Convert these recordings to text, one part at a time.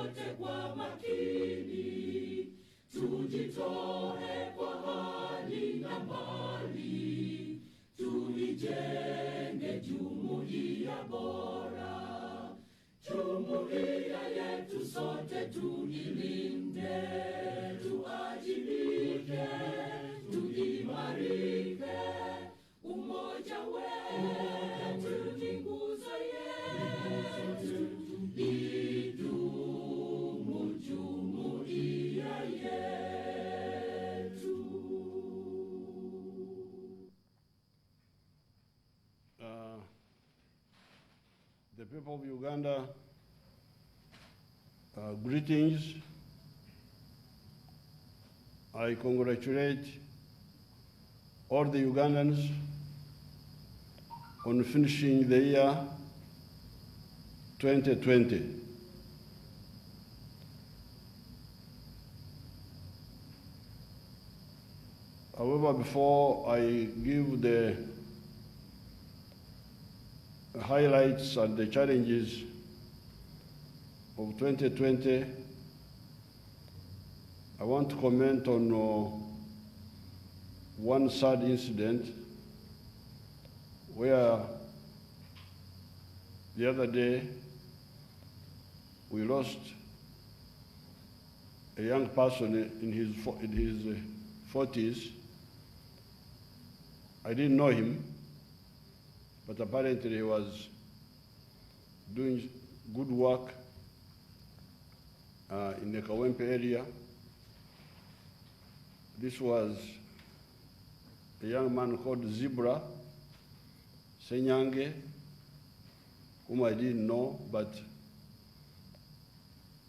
sote kwa makini, tujitoe kwa hali na mali, tuijenge jumuiya bora. Jumuiya yetu sote tuilinde, tuajibike, tuimarike. Umoja wetu ni nguzo yetu, idumu jumuiya yetu. The people of Uganda, greetings. I congratulate all the Ugandans on finishing the year 2020. However, before I give the highlights and the challenges of 2020, I want to comment on one sad incident where the other day we lost a young person in his 40s. I didn't know him, but apparently he was doing good work in the Kawempe area. This was a young man called Zebra Senyange, whom I didn't know, but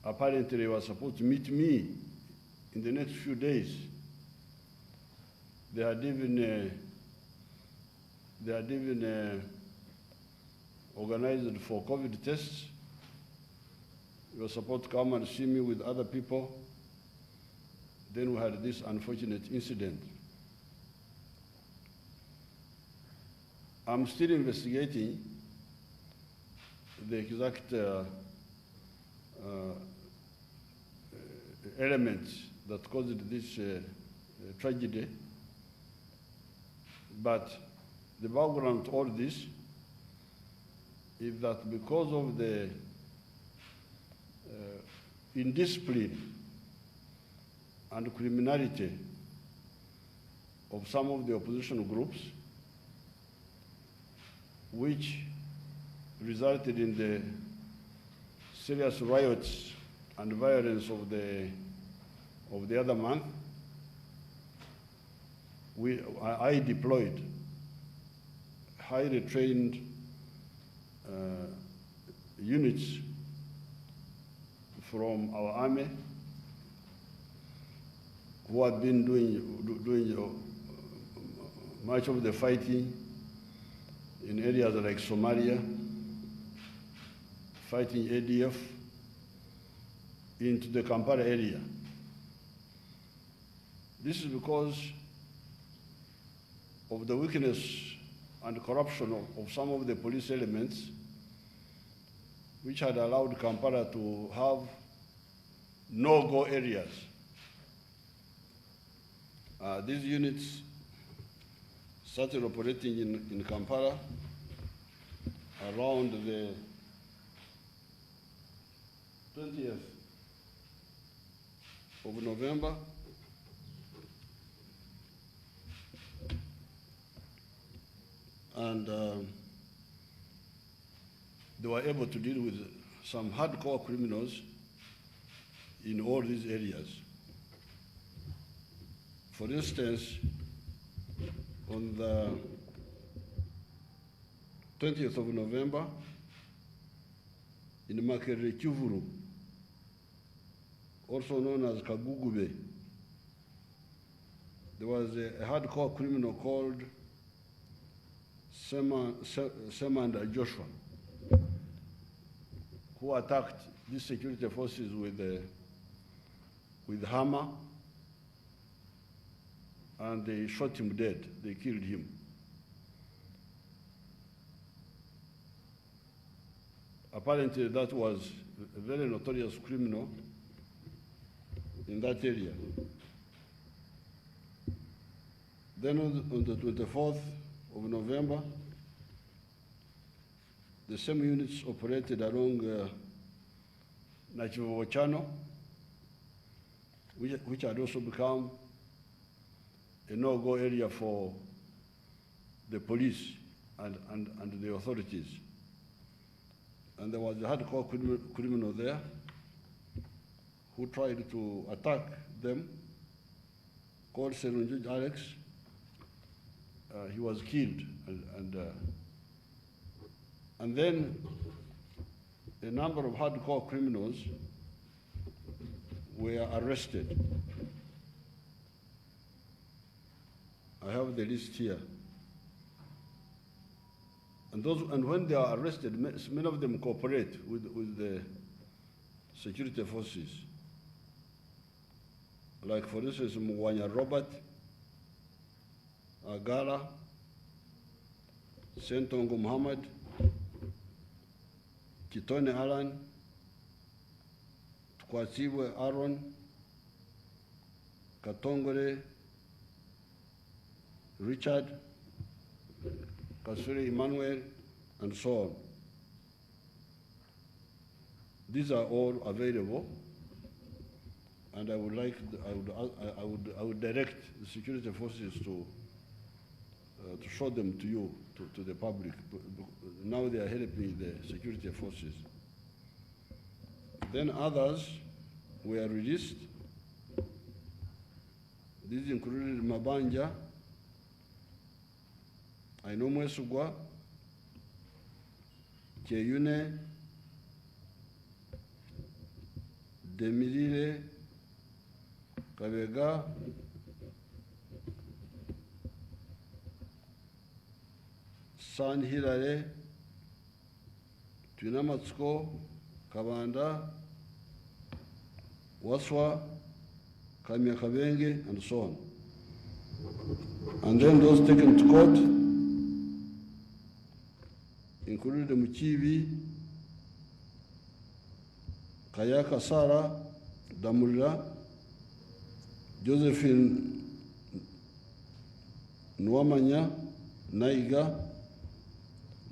apparently he was supposed to meet me in the next few days. They had even organized for COVID tests. He was supposed to come and see me with other people. Then we had this unfortunate incident. I'm still investigating the exact elements that caused this tragedy. But the background to all this is that because of the indiscipline and criminality of some of the opposition groups, which resulted in the serious riots and violence of the other month, I deployed highly trained units from our army who had been doing much of the fighting in areas like Somalia, fighting ADF into the Kampala area. This is because of the weakness and corruption of some of the police elements, which had allowed Kampala to have no-go areas. These units started operating in Kampala around the 20th of November. And they were able to deal with some hardcore criminals in all these areas. For instance, on the 20th of November, in Makere Kivuru, also known as Kagugube, there was a hardcore criminal called Sema and Joshua, who attacked these security forces with hammer, and they shot him dead. They killed him. apparently that was a very notorious criminal in that area. Then on the 24th of November, the same units operated along Nachivovo Channel, which had also become a no-go area for the police and the authorities. And there was a hardcore criminal there who tried to attack them, called Serunjuj Alex. He was killed, and then a number of hardcore criminals were arrested. I have the list here. And when they are arrested, many of them cooperate with the security forces. Like, for instance, Mwanya Robert, Agala, Sentongo Muhammad, Kitone Alan, Tukwasiwe Aaron, Katongore Richard, Kasuri Emmanuel, and so on. These are all available, and I would direct the security forces to show them to you, to the public. Now they are helping the security forces. Then others were released. These included Mabanja, Ainomwe Sugwa, Keyune, Demirire, Kabega, San Hilare, Twinamatsko, Kabanda, Waswa, Kamya Kabenge, and so on. And then those taken to court included Muchibi, Kayaka Sara, Damula, Josephine Nwamanya, Naiga,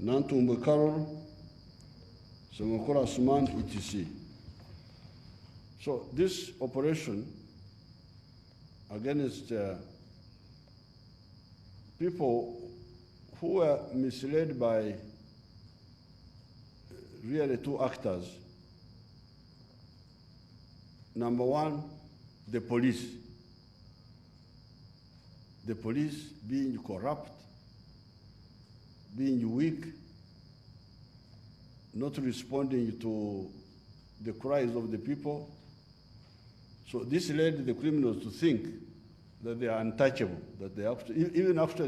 Nantumbe Carol, Samokora Suman, etc. So this operation against people who were misled by really two actors. Number one, the police. The police being corrupt, being weak, not responding to the cries of the people. So this led the criminals to think that they are untouchable, that they actually, even after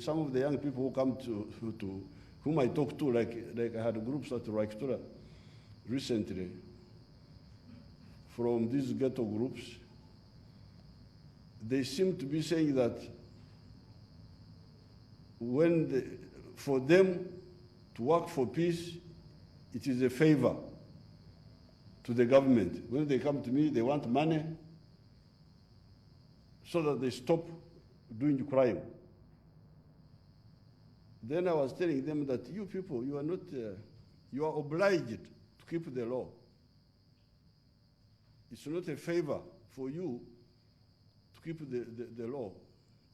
some of the young people who come to whom I talked to, like I had groups at Raiktura recently, from these ghetto groups, they seem to be saying that for them to work for peace, it is a favor to the government. When they come to me, they want money so that they stop doing crime. Then I was telling them that you people, you are not, you are obliged to keep the law. It's not a favor for you to keep the law.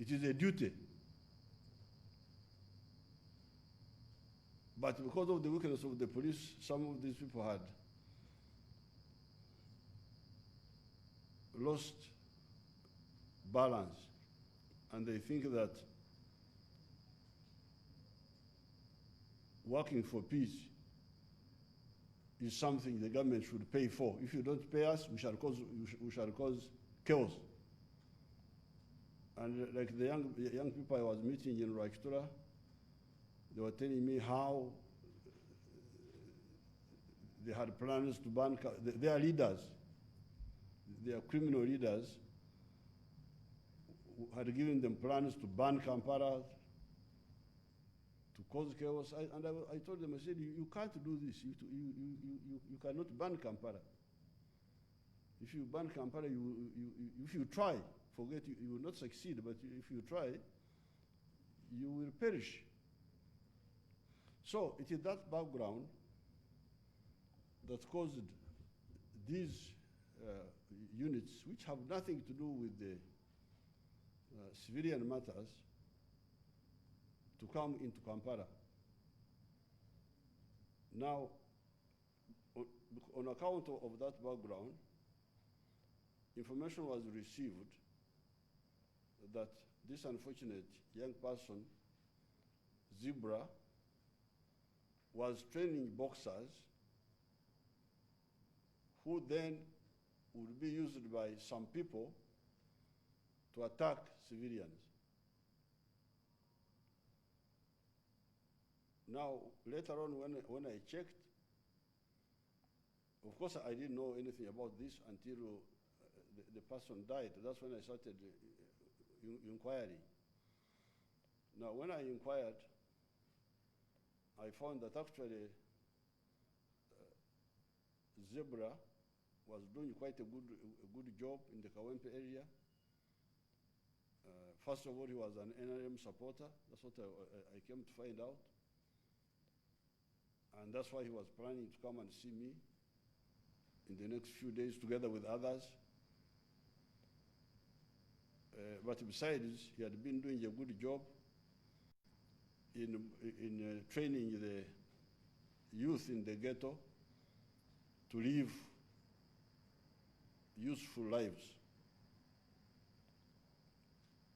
It is a duty. But because of the weakness of the police, some of these people had lost balance, and they think that working for peace is something the government should pay for. If you don't pay us, we shall cause chaos. And like the young people I was meeting in Raiktura, they were telling me how they had plans to ban, their leaders, their criminal leaders, had given them plans to ban Kampala, to cause chaos. I told them, I said, you can't do this. You cannot ban Kampala. If you ban Kampala, if you try, forget you will not succeed, but if you try, you will perish. So it is that background that caused these units, which have nothing to do with the civilian matters, to come into Kampala. Now, on account of that background, information was received that this unfortunate young person, Zebra, was training boxers who then would be used by some people to attack civilians. Now, later on when I checked, of course I didn't know anything about this until the person died. That's when I started inquiry. Now, when I inquired, I found that actually Zebra was doing quite a good job in the Kawempe area. First of all, he was an NRM supporter. That's what I came to find out. And that's why he was planning to come and see me in the next few days together with others. But besides, he had been doing a good job in training the youth in the ghetto to live useful lives.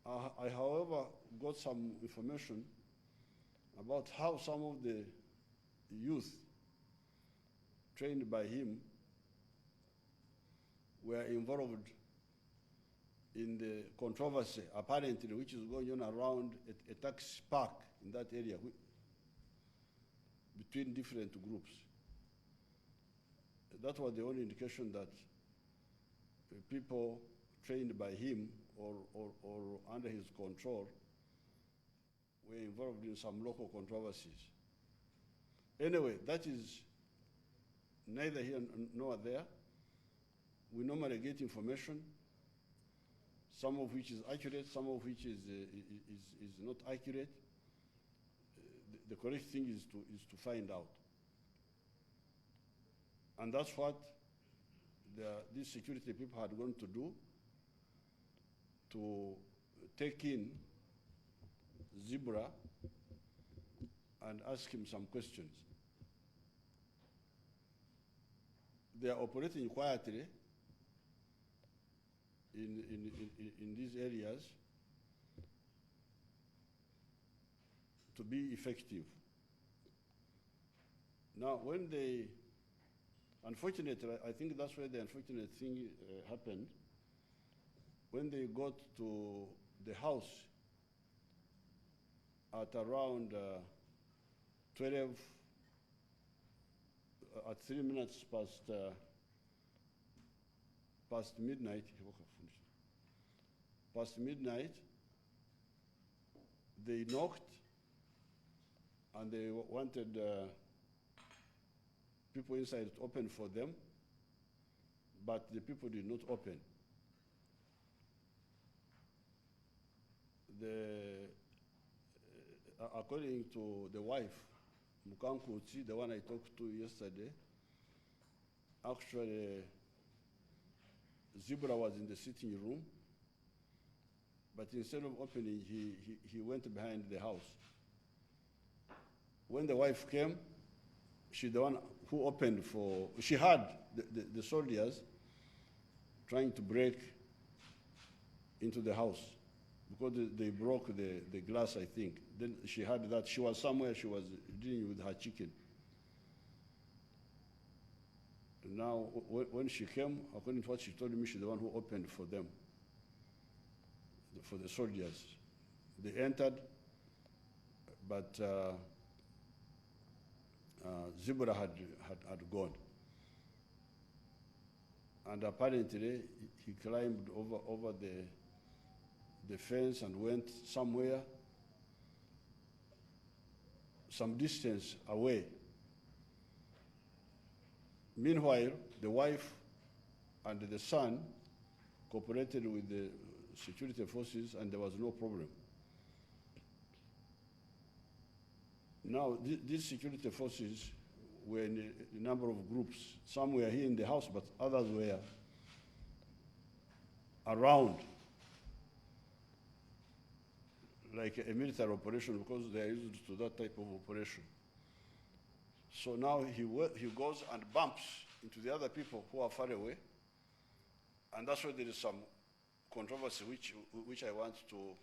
I, however, got some information about how some of the youth trained by him were involved in the controversy, apparently, which is going on around a taxi park in that area between different groups. That was the only indication that people trained by him or under his control were involved in some local controversies. Anyway, that is neither here nor there. We normally get information, some of which is accurate, some of which is not accurate. The correct thing is to find out. And that's what these security people had gone to do, to take in Zebra and ask him some questions. They are operating quietly in these areas to be effective. Now, when they, unfortunately, I think that's where the unfortunate thing happened. When they got to the house at around 12, at 3 minutes past midnight, they knocked and they wanted people inside to open for them, but the people did not open. According to the wife, Mukankuchi, the one I talked to yesterday, actually Zebra was in the sitting room, but instead of opening, he went behind the house. When the wife came, she's the one who opened for, she heard the soldiers trying to break into the house because they broke the glass, I think. Then she heard that she was somewhere, she was dealing with her chicken. Now, when she came, according to what she told me, she's the one who opened for them, for the soldiers. They entered, but Zebra had gone. And apparently, he climbed over the fence and went somewhere. some distance away. Meanwhile, the wife and the son cooperated with the security forces, and there was no problem. Now, these security forces were in a number of groups. Some were here in the house, but others were around, like a military operation, because they are used to that type of operation. So now he goes and bumps into the other people who are far away, and that's why there is some controversy which I want to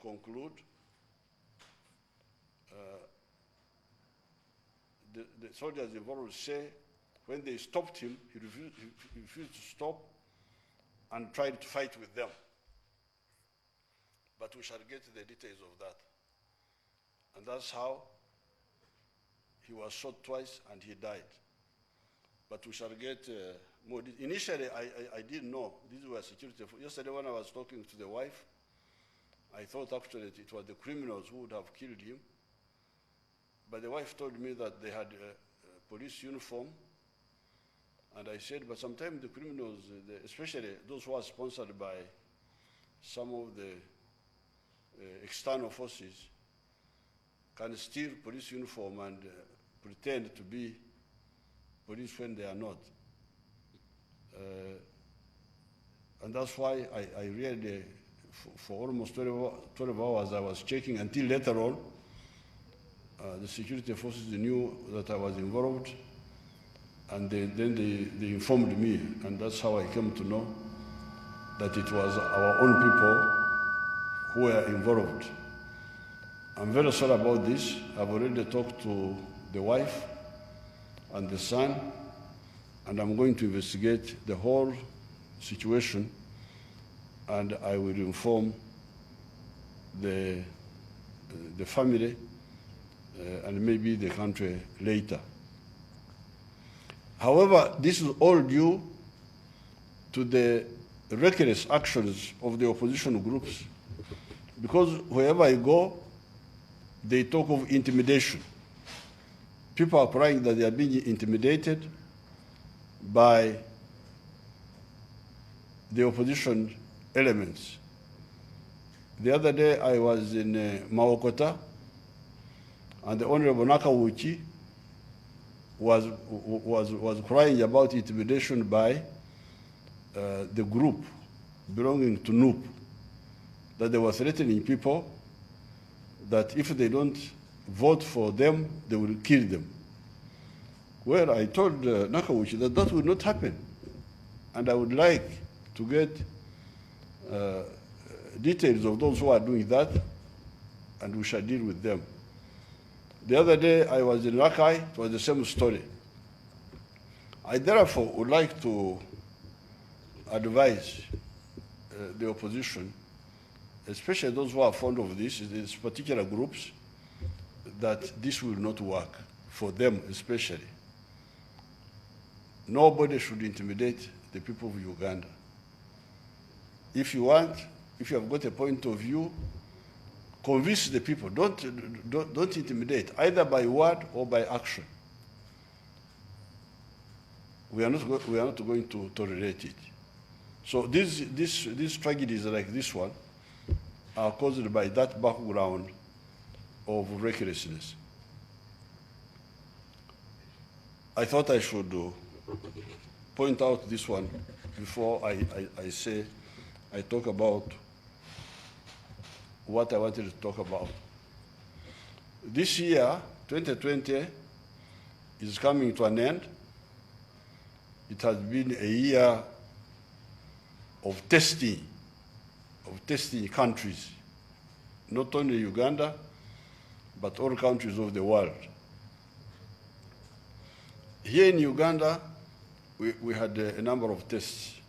conclude. The soldiers involved say when they stopped him, he refused to stop and tried to fight with them. But we shall get the details of that. And that's how he was shot twice and he died. But we shall get more details. Initially, I didn't know. These were security. Yesterday when I was talking to the wife, I thought actually it was the criminals who would have killed him. But the wife told me that they had a police uniform. And I said, but sometimes the criminals, especially those who are sponsored by some of the external forces, can steal police uniform and pretend to be police when they are not. And that's why I really, for almost 12 hours, I was checking until later on, the security forces knew that I was involved, and then they informed me, and that's how I came to know that it was our own people who were involved. I'm very sorry about this. I've already talked to the wife and the son, and I'm going to investigate the whole situation, and I will inform the family and maybe the country later. However, this is all due to the reckless actions of the opposition groups, because wherever I go, they talk of intimidation. People are crying that they are being intimidated by the opposition elements. The other day I was in Mawokota, and the Honorable Nakawuchi was crying about intimidation by the group belonging to NUP, that they were threatening people that if they don't vote for them, they will kill them. Well, I told Nakawuchi that that will not happen, and I would like to get details of those who are doing that, and we shall deal with them. The other day I was in Rakai, it was the same story. I therefore would like to advise the opposition, especially those who are fond of this, these particular groups, that this will not work, for them especially. Nobody should intimidate the people of Uganda. If you have got a point of view, convince the people. Don't intimidate, either by word or by action. We are not going to tolerate it. So these tragedies like this one are caused by that background of recklessness. I thought I should point out this one before I talk about what I wanted to talk about. This year, 2020, is coming to an end. It has been a year of testing countries, not only Uganda, but all countries of the world. Here in Uganda, we had a number of tests,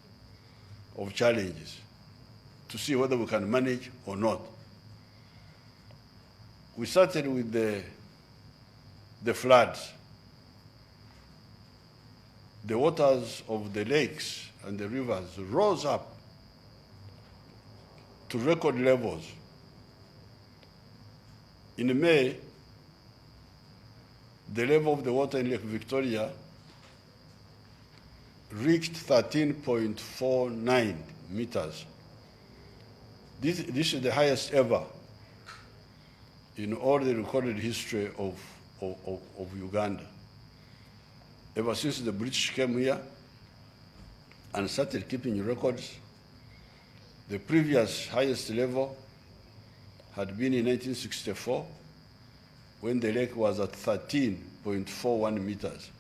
of challenges, to see whether we can manage or not. We started with the floods. The waters of the lakes and the rivers rose up to record levels. In May, the level of the water in Lake Victoria reached 13.49 meters. This is the highest ever in all the recorded history of Uganda. Ever since the British came here and started keeping records, the previous highest level had been in 1964, when the lake was at 13.41 meters.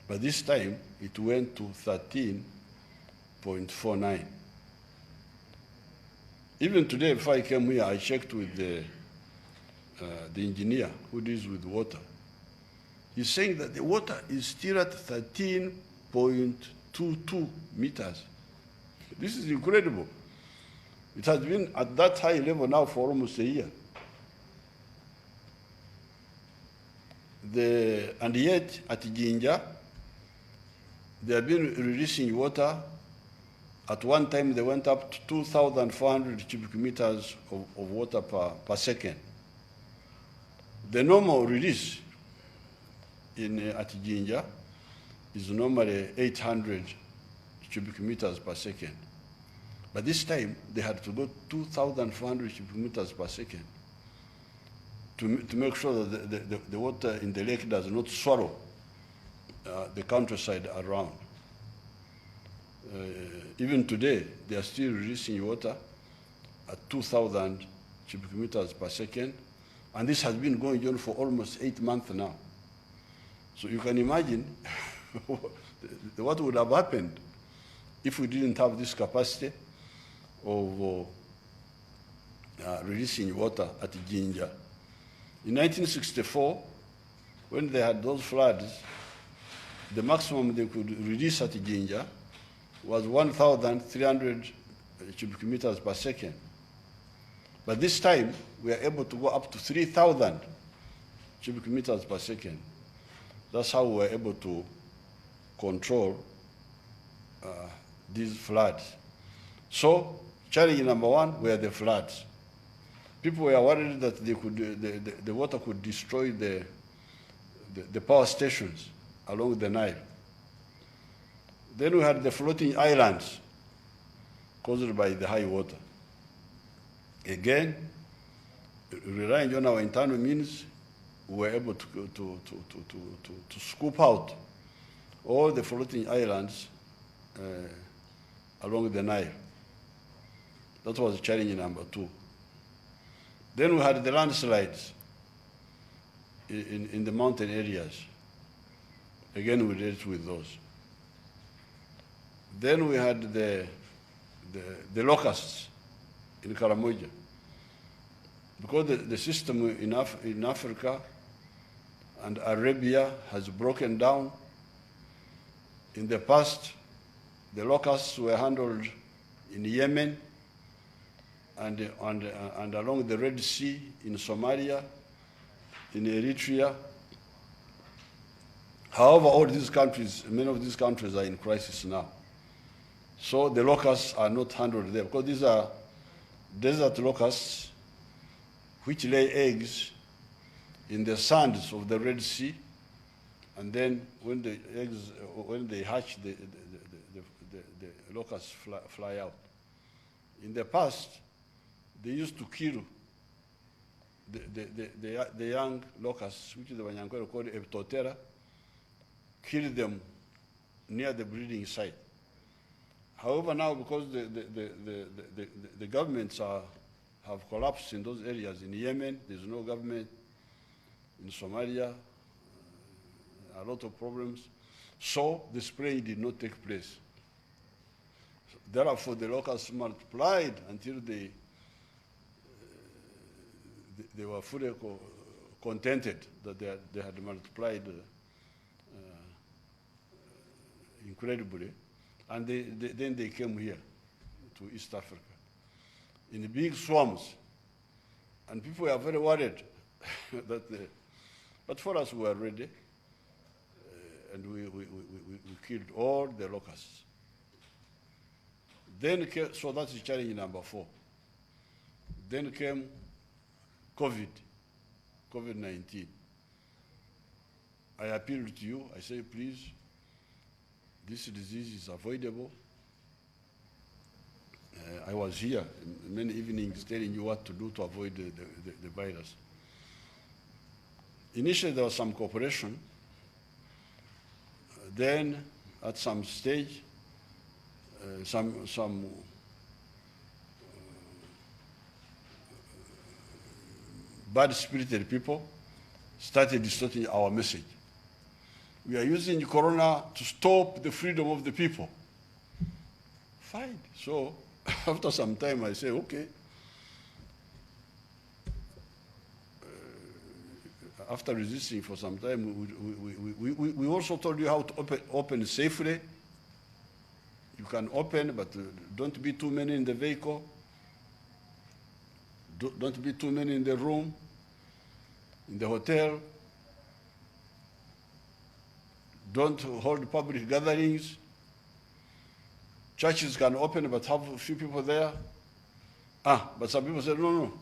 But this time, it went to 13.49. Even today, before I came here, I checked with the engineer who deals with water. He's saying that the water is still at 13.22 meters. This is incredible. It has been at that high level now for almost a year. And yet, at Jinja, they have been releasing water. At one time, they went up to 2,400 cubic meters of water per second. The normal release at Jinja is normally 800 cubic meters per second. But this time, they had to go 2,400 cubic meters per second to make sure that the water in the lake does not swallow the countryside around. Even today, they are still releasing water at 2,000 cubic meters per second, and this has been going on for almost 8 months now. So you can imagine what would have happened if we didn't have this capacity of releasing water at Jinja. In 1964, when they had those floods, the maximum they could release at Jinja was 1,300 cubic meters per second. But this time, we are able to go up to 3,000 cubic meters per second. That's how we were able to control these floods. So, challenge number one were the floods. People were worried that the water could destroy the power stations along the Nile. Then we had the floating islands caused by the high water. Again, relying on our internal means, we were able to scoop out all the floating islands along the Nile. That was challenge number two. Then we had the landslides in the mountain areas. Again, we dealt with those. Then we had the locusts in Karamoja. Because the system in Africa and Arabia has broken down. In the past, the locusts were handled in Yemen and along the Red Sea in Somalia, in Eritrea. However, all these countries, many of these countries are in crisis now. So the locusts are not handled there because these are desert locusts which lay eggs in the sands of the Red Sea, and then when the eggs, when they hatch, the locusts fly out. In the past, they used to kill the young locusts, which the Wanyankore called Eptotera, kill them near the breeding site. However, now because the governments have collapsed in those areas, in Yemen, there's no government, in Somalia, a lot of problems, so the spraying did not take place. Therefore, the locusts multiplied until they were fully contented that they had multiplied incredibly. And then they came here to East Africa in big swarms. And people were very worried that but for us, we were ready. And we killed all the locusts. Then so that's challenge number 4. Then came COVID-19. I appeal to you, I say, please, this disease is avoidable. I was here many evenings telling you what to do to avoid the virus. Initially, there was some cooperation. Then, at some stage, some bad-spirited people started distorting our message. We are using Corona to stop the freedom of the people. Fine. So after some time, I say, okay. After resisting for some time, we also told you how to open safely. You can open, but don't be too many in the vehicle. Don't be too many in the room, in the hotel. Don't hold public gatherings. Churches can open, but have a few people there. But some people said, no.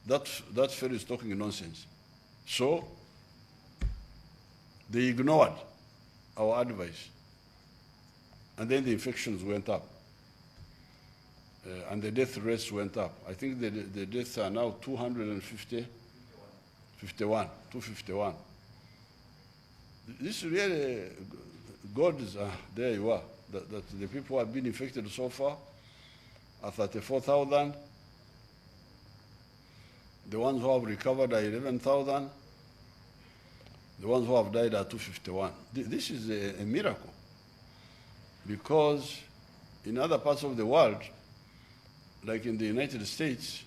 That fellow is talking nonsense. So they ignored our advice. And then the infections went up. And the death rates went up. I think the deaths are now 251. This really, God is, there you are, that the people who have been infected so far are 34,000. The ones who have recovered are 11,000. The ones who have died are 251. This is a miracle, because in other parts of the world, like in the United States,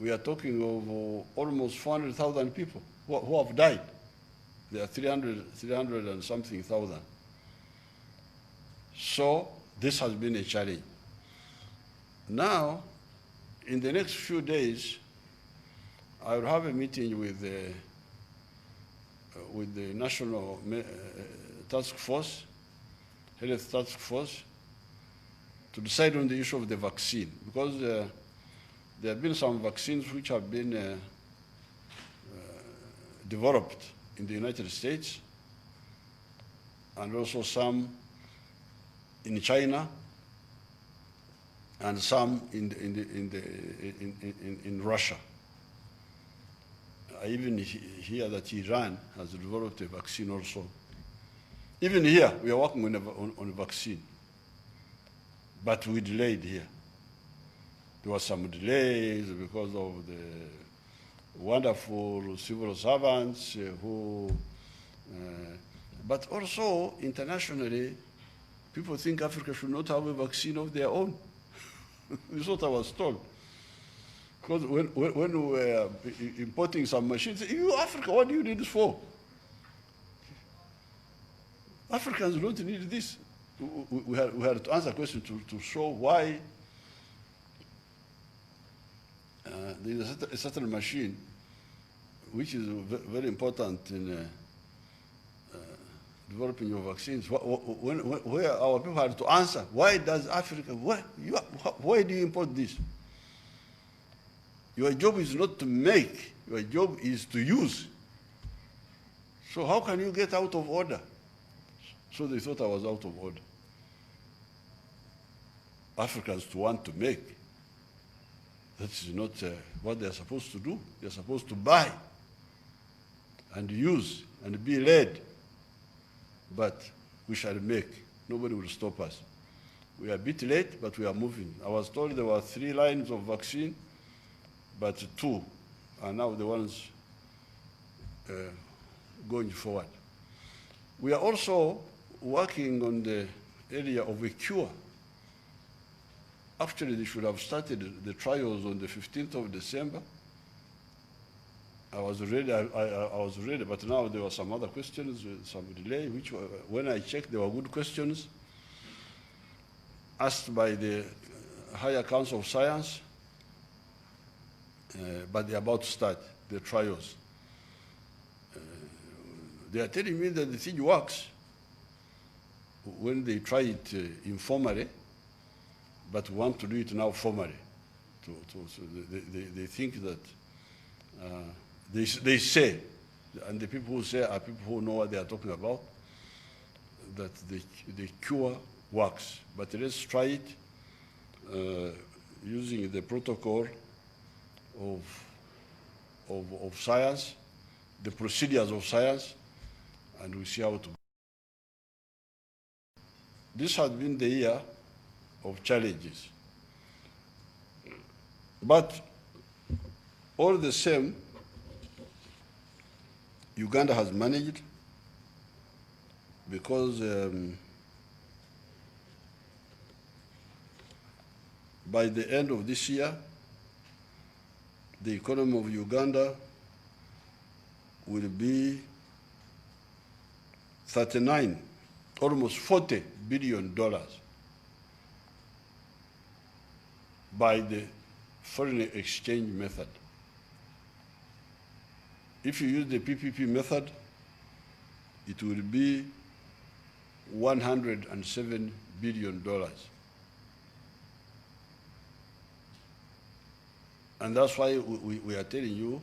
we are talking of almost 400,000 people who have died. There are 300 and something thousand. So this has been a challenge. Now, in the next few days, I will have a meeting with the National Task Force, Health Task Force, to decide on the issue of the vaccine, because there have been some vaccines which have been developed in the United States, and also some in China, and some in Russia. I even hear that Iran has developed a vaccine also. Even here, we are working on a vaccine, but we delayed here. There were some delays because of the wonderful civil servants but also internationally, people think Africa should not have a vaccine of their own. This is what I was told. Because when we were importing some machines, you Africa, what do you need this for? Africans don't need this. We had to answer a question to show why there is a certain machine which is very important in developing your vaccines. Where our people had to answer, why does Africa, why do you import this? Your job is not to make, your job is to use. So how can you get out of order? So they thought I was out of order. Africans to want to make, that is not what they're supposed to do. They're supposed to buy and use and be led. But we shall make. Nobody will stop us. We are a bit late, but we are moving. I was told there were 3 lines of vaccine, but 2 are now the ones going forward. We are also working on the area of a cure. Actually, they should have started the trials on the 15th of December. I was ready, but now there were some other questions, some delay, which when I checked, they were good questions asked by the Higher Council of Science, but they're about to start the trials. They are telling me that the thing works when they try it informally, but want to do it now formally, So they think that they say, and the people who say are people who know what they are talking about, that the cure works. But let's try it using the protocol of science, the procedures of science, and we see how to. This has been the year of challenges. But all the same, Uganda has managed because by the end of this year, the economy of Uganda will be 39, almost $40 billion by the foreign exchange method. If you use the PPP method, it will be $107 billion. And that's why we are telling you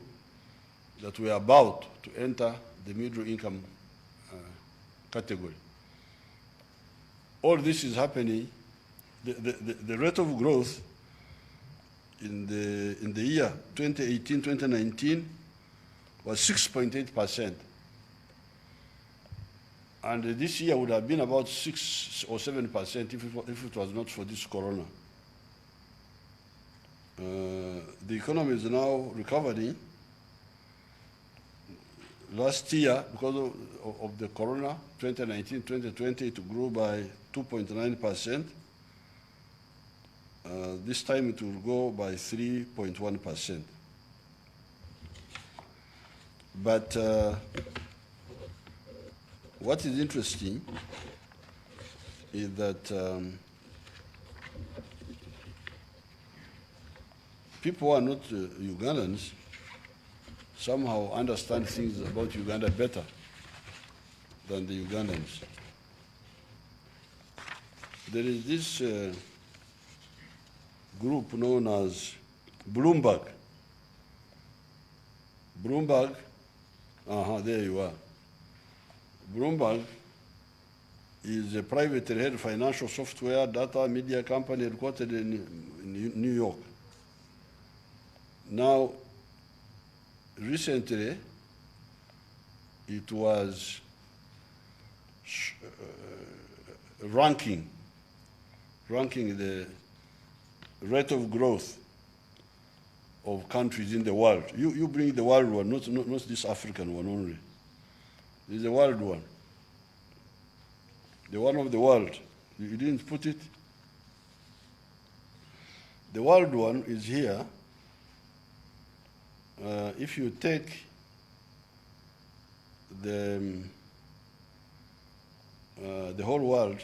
that we are about to enter the middle income category. All this is happening. The rate of growth in the year 2018-2019 was 6.8%. And this year would have been about 6 or 7% if it was not for this corona. The economy is now recovering. Last year, because of the corona, 2019-2020, it grew by 2.9%. This time it will go by 3.1%. But what is interesting is that people who are not Ugandans somehow understand things about Uganda better than the Ugandans. There is this group known as Bloomberg. Bloomberg, there you are. Bloomberg is a privately held financial software data media company headquartered in New York. Now, recently, it was ranking the rate of growth of countries in the world. You bring the world one, not this African one only. This is the world one. The one of the world. You didn't put it? The world one is here. If you take the whole world,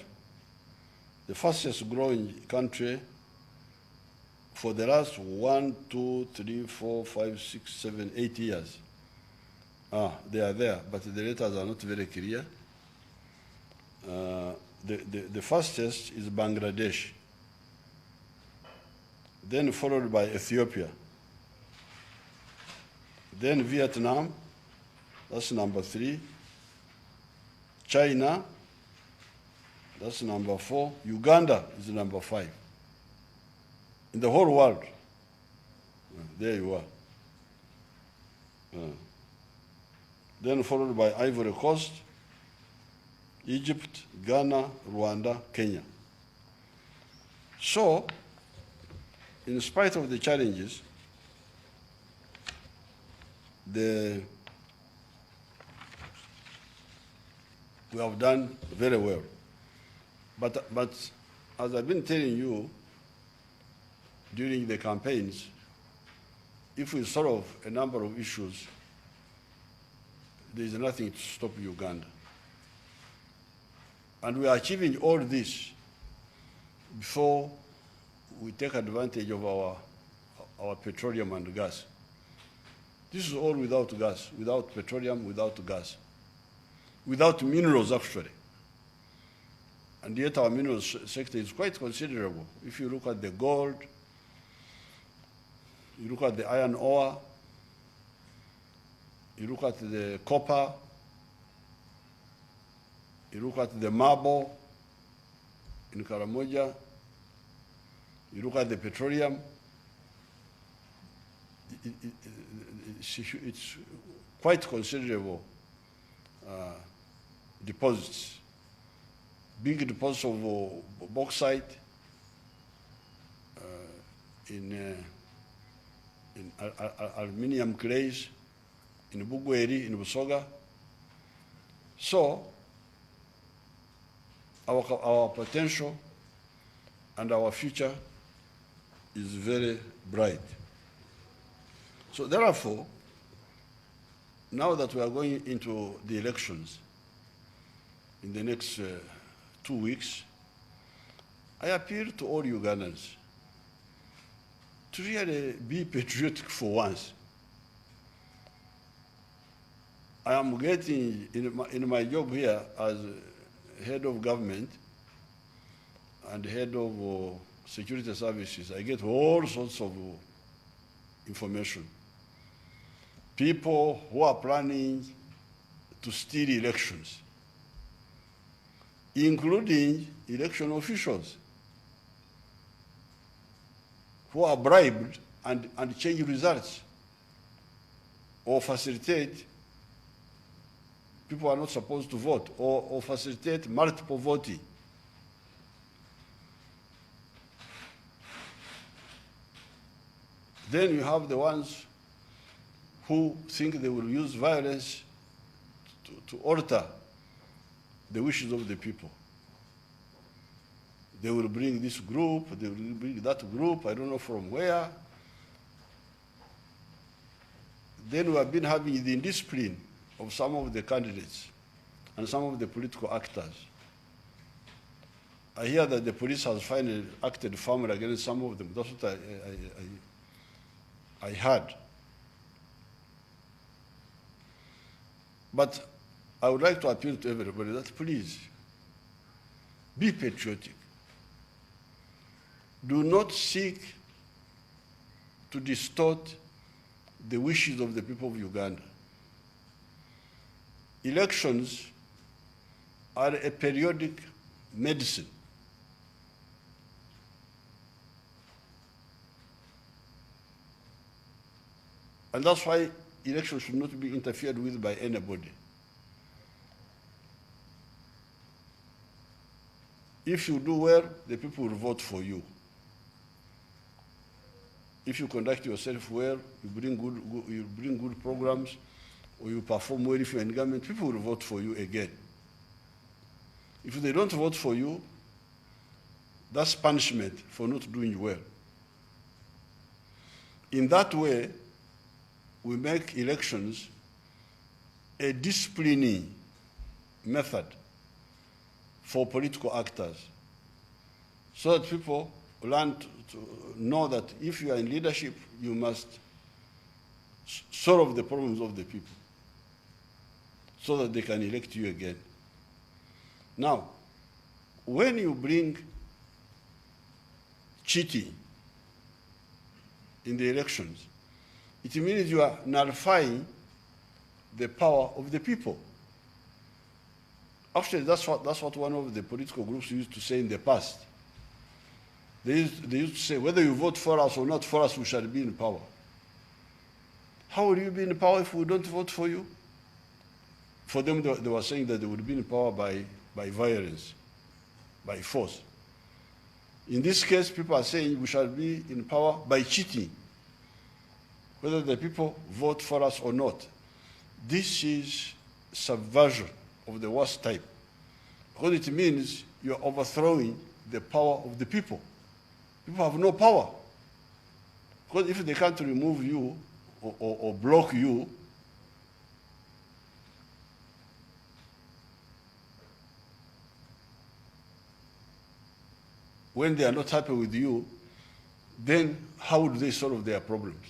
the fastest growing country for the last 1, 2, 3, 4, 5, 6, 7, 8 years. They are there, but the letters are not very clear. The fastest is Bangladesh, then followed by Ethiopia. Then Vietnam, that's number 3. China, that's number 4. Uganda is number 5. In the whole world. There you are. Then followed by Ivory Coast, Egypt, Ghana, Rwanda, Kenya. So, in spite of the challenges, we have done very well. But as I've been telling you during the campaigns, if we solve a number of issues, there is nothing to stop Uganda. And we are achieving all this before we take advantage of our petroleum and gas. This is all without gas, without petroleum, without gas, without minerals actually. And yet our minerals sector is quite considerable. If you look at the gold, you look at the iron ore, you look at the copper, you look at the marble in Karamoja, you look at the petroleum, it's quite considerable deposits. Big deposits of bauxite in aluminium clays, in Bugweri, in Busoga. So, our potential and our future is very bright. So therefore, now that we are going into the elections in the next 2 weeks, I appeal to all Ugandans to really be patriotic for once. I am getting, in my job here as head of government and head of security services, I get all sorts of information. People who are planning to steal elections, including election officials who are bribed and change results or facilitate people are not supposed to vote or facilitate multiple voting. Then you have the ones who think they will use violence to alter the wishes of the people. They will bring this group, they will bring that group, I don't know from where. Then we have been having the indiscipline of some of the candidates and some of the political actors. I hear that the police has finally acted firmly against some of them. That's what I heard. But I would like to appeal to everybody that please, be patriotic. Do not seek to distort the wishes of the people of Uganda. Elections are a periodic medicine. And that's why elections should not be interfered with by anybody. If you do well, the people will vote for you. If you conduct yourself well, you bring good programs, or you perform well if you're in government, people will vote for you again. If they don't vote for you, that's punishment for not doing well. In that way, we make elections a disciplining method for political actors, so that people learn to know that if you are in leadership, you must solve the problems of the people so that they can elect you again. Now, when you bring cheating in the elections, it means you are nullifying the power of the people. Actually, that's what one of the political groups used to say in the past. They used to say, whether you vote for us or not for us, we shall be in power. How will you be in power if we don't vote for you? For them, they were saying that they would be in power by violence, by force. In this case, people are saying we shall be in power by cheating, whether the people vote for us or not. This is subversion of the worst type, because it means you are overthrowing the power of the people. People have no power, because if they can't remove you or block you, when they are not happy with you, then how would they solve their problems?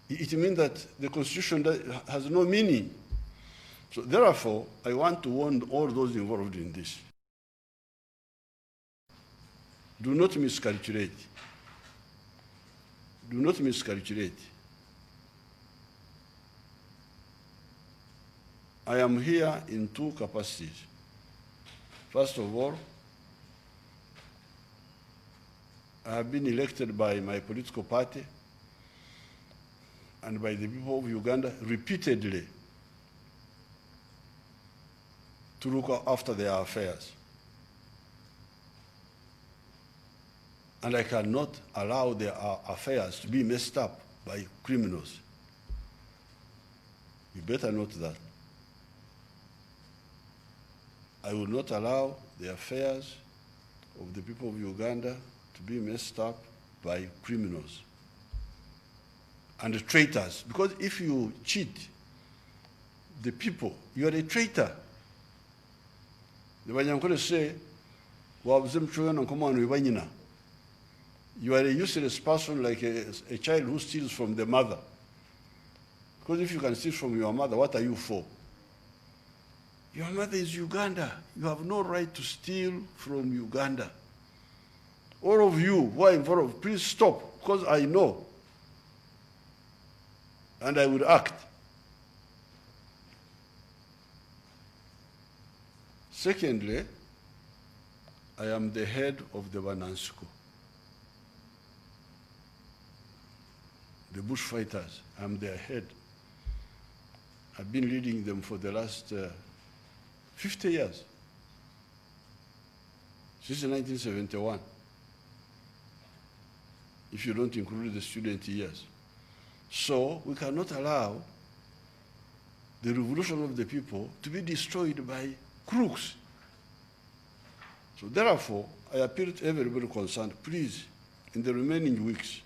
It means that the Constitution has no meaning. So therefore, I want to warn all those involved in this. Do not miscalculate. do not miscalculate. I am here in two capacities. First of all, I have been elected by my political party and by the people of Uganda repeatedly to look after their affairs. And I cannot allow their affairs to be messed up by criminals. You better note that. I will not allow the affairs of the people of Uganda to be messed up by criminals and the traitors. Because if you cheat the people, you are a traitor. The Banyankole say, you are a useless person like a child who steals from the mother. Because if you can steal from your mother, what are you for? Your mother is Uganda. You have no right to steal from Uganda. All of you who are involved, please stop, because I know. And I will act. Secondly, I am the head of the Banansuko. The bushfighters, I'm their head. I've been leading them for the last 50 years, since 1971, if you don't include the student years. So we cannot allow the revolution of the people to be destroyed by crooks. So therefore, I appeal to everybody concerned, please, in the remaining weeks,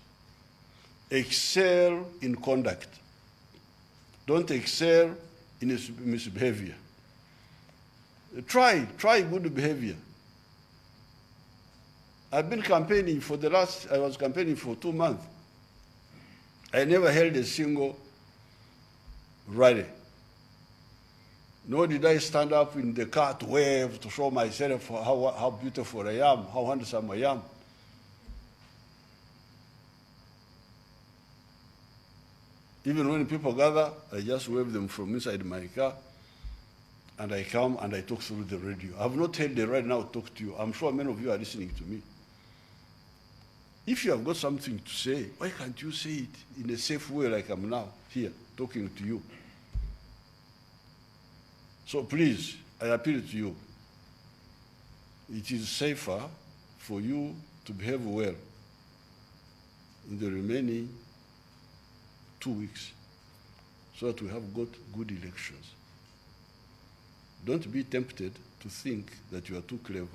excel in conduct. Don't excel in misbehavior. Try good behavior. I've been campaigning I was campaigning for 2 months. I never held a single rally. Nor did I stand up in the car to wave, to show myself how beautiful I am, how handsome I am. Even when people gather, I just wave them from inside my car, and I come and I talk through the radio. I have not held the right now to talk to you. I'm sure many of you are listening to me. If you have got something to say, why can't you say it in a safe way like I'm now here talking to you? So please, I appeal to you. It is safer for you to behave well in the remaining 2 weeks so that we have got good elections. Don't be tempted to think that you are too clever,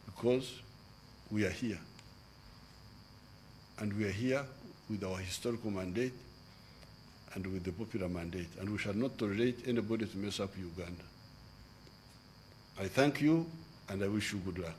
because we are here. And we are here with our historical mandate and with the popular mandate. And we shall not tolerate anybody to mess up Uganda. I thank you, and I wish you good luck.